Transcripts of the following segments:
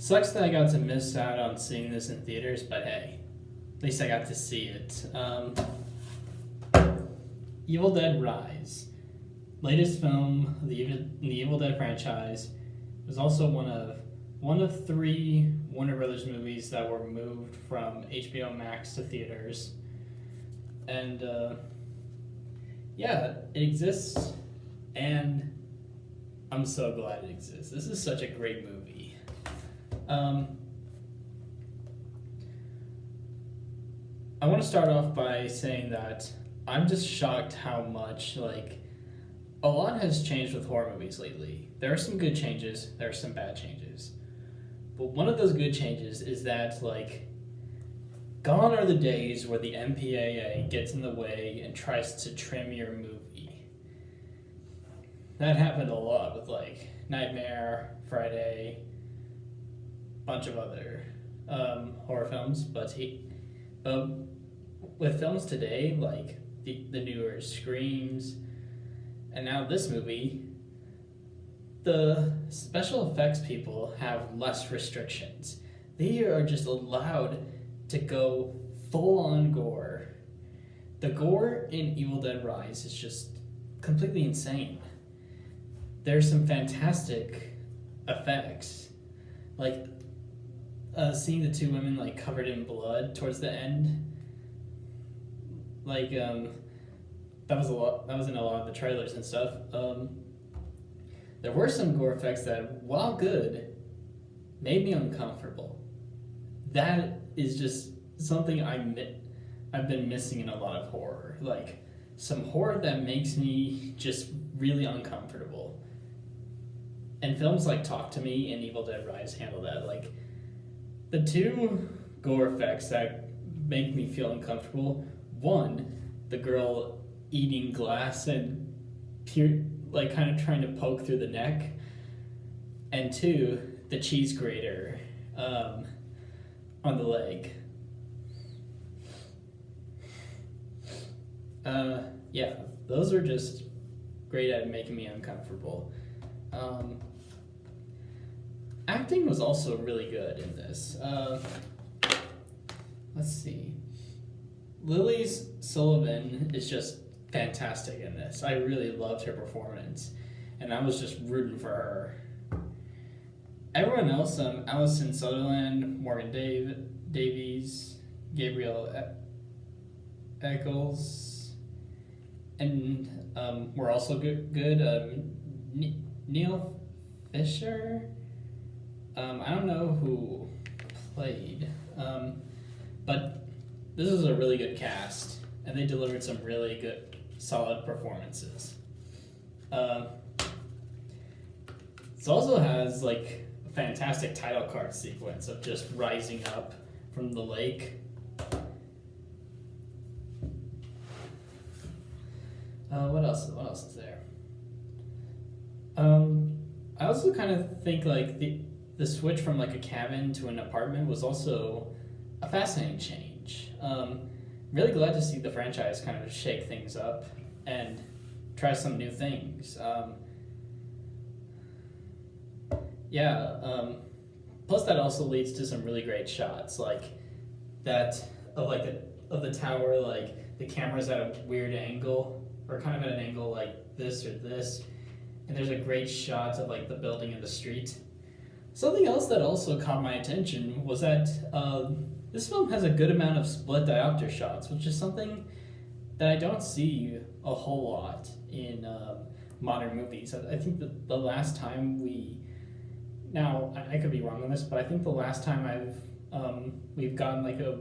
Sucks that I got to miss out on seeing this in theaters, but hey, at least I got to see it. Evil Dead Rise, latest film of the Evil Dead franchise. It was also one of three Warner Brothers movies that were moved from HBO Max to theaters, and yeah, it exists, and I'm so glad it exists. This is such a great movie. I want to start off by saying that I'm just shocked how much, a lot has changed with horror movies lately. There are some good changes, there are some bad changes. But one of those good changes is that, gone are the days where the MPAA gets in the way and tries to trim your movie. That happened a lot with, Nightmare, Friday, bunch of other horror films, but with films today, the newer Screams, and now this movie, the special effects people have less restrictions. They are just allowed to go full-on gore. The gore in Evil Dead Rise is just completely insane. There's some fantastic effects, seeing the two women covered in blood towards the end. That was in a lot of the trailers and stuff. There were some gore effects that, while good, made me uncomfortable. That is just something I've been missing in a lot of horror. Some horror that makes me just really uncomfortable. And films like Talk to Me and Evil Dead Rise handle that. The two gore effects that make me feel uncomfortable. One, the girl eating glass and kind of trying to poke through the neck. And two, the cheese grater on the leg. Yeah, those are just great at making me uncomfortable. Acting was also really good in this. Let's see. Lily Sullivan is just fantastic in this. I really loved her performance, and I was just rooting for her. Everyone else, Allison Sutherland, Morgan Davies, Gabriel Eccles, and were also good. Neil Fisher. I don't know who played, but this is a really good cast, and they delivered some really good, solid performances. This also has a fantastic title card sequence of just rising up from the lake. What else is there? I also kind of think the switch from a cabin to an apartment was also a fascinating change. Really glad to see the franchise kind of shake things up and try some new things. Plus that also leads to some really great shots, that of the tower, the camera's at a weird angle, or kind of at an angle like this or this, and there's a great shot of the building and the street. Something else that also caught my attention was that this film has a good amount of split diopter shots, which is something that I don't see a whole lot in modern movies. I think that the last time now I could be wrong on this, but I think the last time we've gotten a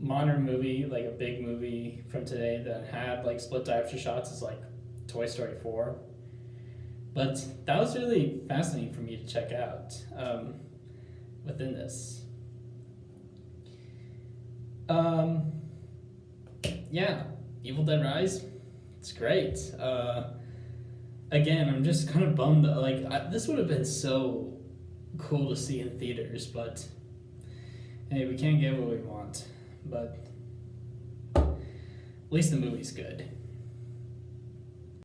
modern movie, a big movie from today that had split diopter shots is Toy Story 4. But that was really fascinating for me to check out within this. Evil Dead Rise, it's great. Again, I'm just kind of bummed that this would have been so cool to see in theaters, but hey, we can't get what we want. But at least the movie's good.